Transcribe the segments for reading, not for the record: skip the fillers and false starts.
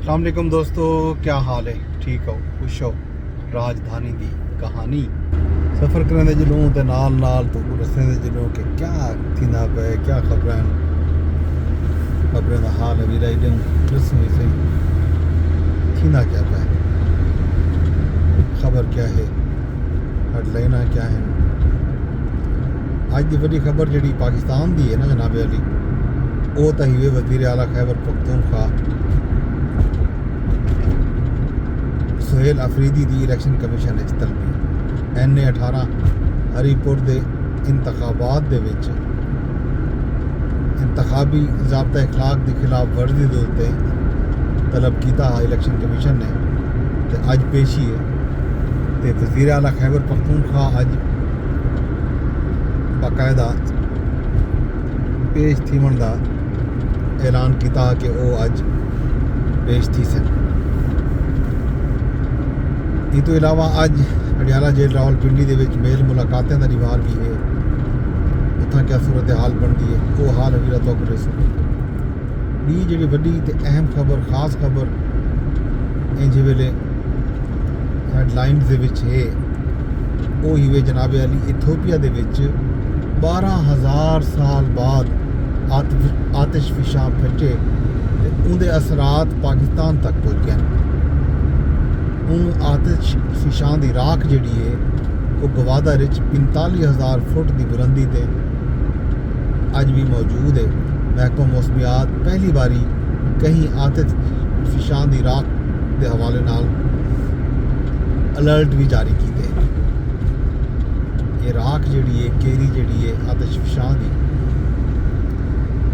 अस्सलाम वालेकुम दोस्तों, क्या हाल है? ठीक हो, खुश हो? राजधानी दी कहानी सफ़र करने दे जलों ते नाल नाल तो रस्ते दे जलों कि क्या थींदा पे, क्या खबरें दा हाल है। वीरा इडूं रस्मी सही थींदा क्या पे, खबर क्या है, हेडलाइना क्या हैं। अज की वड्डी खबर जी पाकिस्तान की है ना जनाब अली, वो तो ही वज़ीर आला खैबर पख्तूनख्वा सुहेल अफरीदी की इलैक्शन कमीशन तलबी NA-18 हरीपुर के इंतखाबात दे विच इंतखाबी ज़ाब्ता इखलाक की खिलाफ वर्जी के उत्ते तलब किया इलैक्शन कमीशन ने तो अज पेशी है। तो वज़ीर आला खैबर पख्तूनख्वा अज बाकायदा पेश थीवन का ऐलान किया कि वो अज पेश थी सन। इस तो इलावा अज अडियाला जेल रावलपिंडी के मेल मुलाकातें का रिवाज भी है। उतना क्या सूरत हाल बनती है वो हाल अभी तो करे सो भी जी वड्डी ते अहम खबर खास खबर इंज वेले हेडलाइन्स दे विच है वो ही वे जनाब अली इथोपिया दे विच 12,000 साल बाद आतिशफिशां फटे ते उनके असरात पाकिस्तान तक पहुँच गए। उन आतिशफिशां की राख जी है वो गवादर 45,000 फुट की बुलंदी ते अज भी मौजूद है। महकमा मौसमियात पहली बारी कहीं आतिशफिशां की राख के हवाले नाल अलर्ट भी जारी किए। ये राख जी है केरी जी है आतिशफिशां की,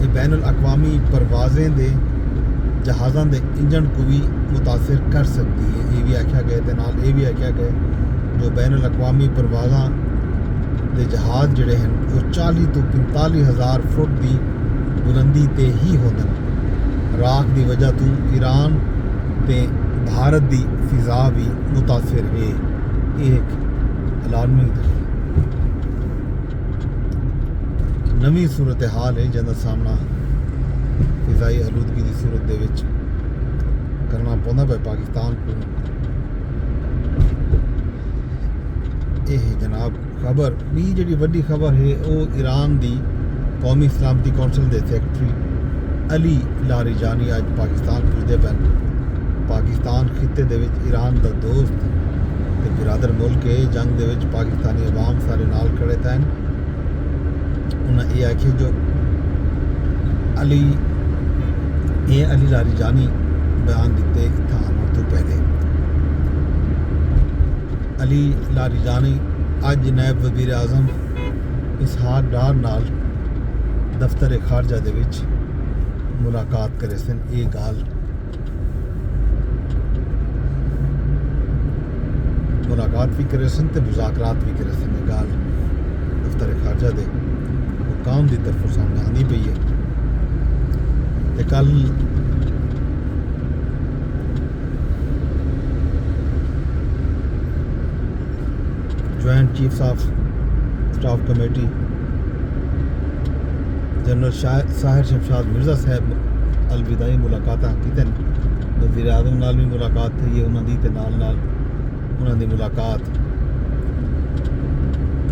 ये बैनुल अक़वामी परवाज़ें दे जहाज़ों के इंजन को भी मुतासर कर सकती है। ये भी आख्या गया तो नाल ये भी आख्या गया जो बैनुल अक़वामी परवाज़ों के जहाज़ जोड़े हैं वो 40 तो 45,000 फुट की बुलंदी ते ही होंगे। राख की वजह तो ईरान ते भारत की फिजा भी मुतासर है। ये एक अलार्मिंग नवी सूरत हाल है जिसका सामना फिजाई आलूदगी की सूरत दे विच करना पौंदा पे पाकिस्तान को। यह जनाब खबर भी जी वड्डी खबर है वो ईरान की कौमी सलामती कौंसल के सैकटरी अली लारिजानी अज पाकिस्तान पुजदे पैन। पाकिस्तान खिते दे विच ईरान का दोस्त ते बिरादर मुल्क है। जंग दे विच पाकिस्तानी अवाम सारे नाल खड़े तैन। उन्हें ये आखिए जो अली लारिजानी बयान दिते इतना आने तो पहले। अली लारिजानी अज नायब वज़ीर आज़म इसहाक डार नाल दफ्तर खारजा दे विच मुलाकात करे सन। ये गाल मुलाकात भी करे सन ते मुज़ाकरात भी करे सन। ये गाल दफ्तर खारजा दे हुकाम की तरफों सामने आनी पई है। ते कल joint chief of staff committee general Sahir Shamshad Mirza साहब अलविदाई मुलाकात की। वज़ीर आज़म नाल भी मुलाकात थी है उन्होंने ते नाल नाल उन्होंने मुलाकात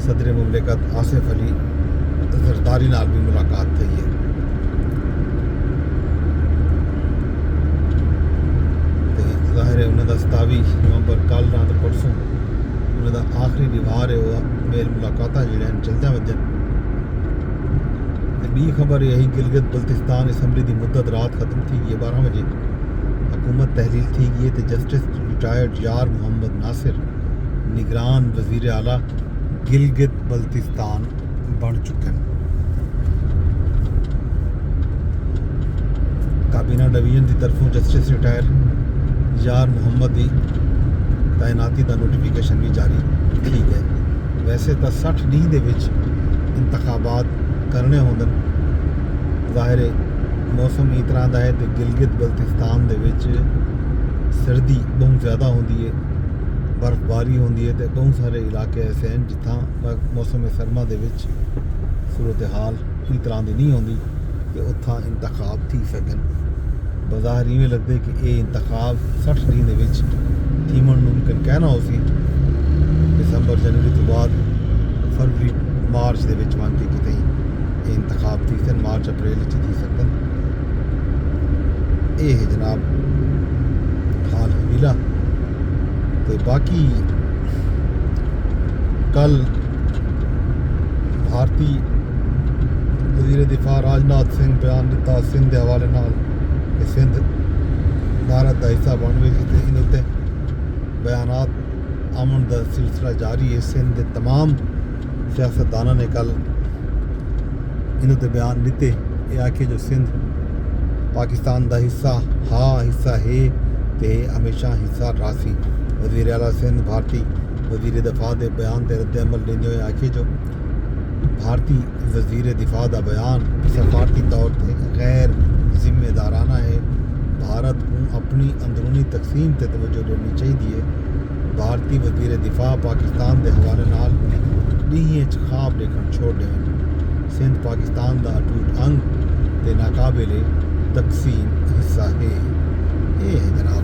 सदर मुमलिकत आसिफ अली जरदारी नाल भी मुलाकात थी है। ज़ाहिर है उन्होंने 27 नवंबर कल रात परसों उन्होंने आखिरी रिवार है वो मेल मुलाकात जो चलद्या वजन। बी खबर यही गिलगित बल्तिस्तान असम्बली की मुद्दत रात खत्म थी गई 12 बजे हुकूमत तहलील थी गई तो जस्टिस रिटायर्ड यार मोहम्मद नासिर निगरान वज़ीर आला गिलगित बल्तिस्तान बन चुके हैं। काबीना डिवीजन की तरफों जस्टिस रिटायर यार मोहम्मद की तैनाती का नोटिफिकेशन भी जारी की है। वैसे तो 60 डी के इंतखाबात करने होंगे। ज़ाहिर मौसम इस तरह का है तो गिलगित बल्तिस्तान के सर्दी बहुत ज़्यादा होती है, बर्फबारी होती है तो बहुत सारे इलाके ऐसे हैं जिथा मौसम सरमा के सूरत हाल इस तरह की नहीं होती कि उत्था इंतखाब थी सकन। बाज़ार इवें लगदे कि ये इंतखाब 60 दी दे विच थीमन मुमकिन कहना हो सी दिसंबर जनवरी तो बाद फरवरी मार्च दे विच वन के किते ये इंतखाब थी सन मार्च अप्रैल च थी सकदन ये है जनाब हाल हवीला तो बाकी कल भारतीय वज़ीर दिफा राजनाथ सिंह बयान दिता सिंध के हवाले नाल कि सिंध भारत का हिस्सा बन गई तो इन उत्ते बयानात अमन का सिलसिला जारी है सिंध के तमाम सियासतदानों ने कल इन उत्ते बयान दिते ये आखे जो सिंध पाकिस्तान का हिस्सा हिस्सा है ते हमेशा हिस्सा रासी वज़ीर आला सिंध भारतीय वज़ीर दिफा के बयान के रद्द अमल लेंदे हुए आखे जो भारतीय वज़ीर दिफा का बयान सफारती तौर पर गैर जिम्मेदाराना है भारत को अपनी अंदरूनी तकसीम से तवज्जो देनी चाहिए भारतीय वज़ीर दिफा पाकिस्तान के हवाले नाल नीं ख्वाब देखना छोड़ दें सिंध पाकिस्तान का अटूट अंग ते नाकाबिले तकसीम हिस्सा है ये है जनाब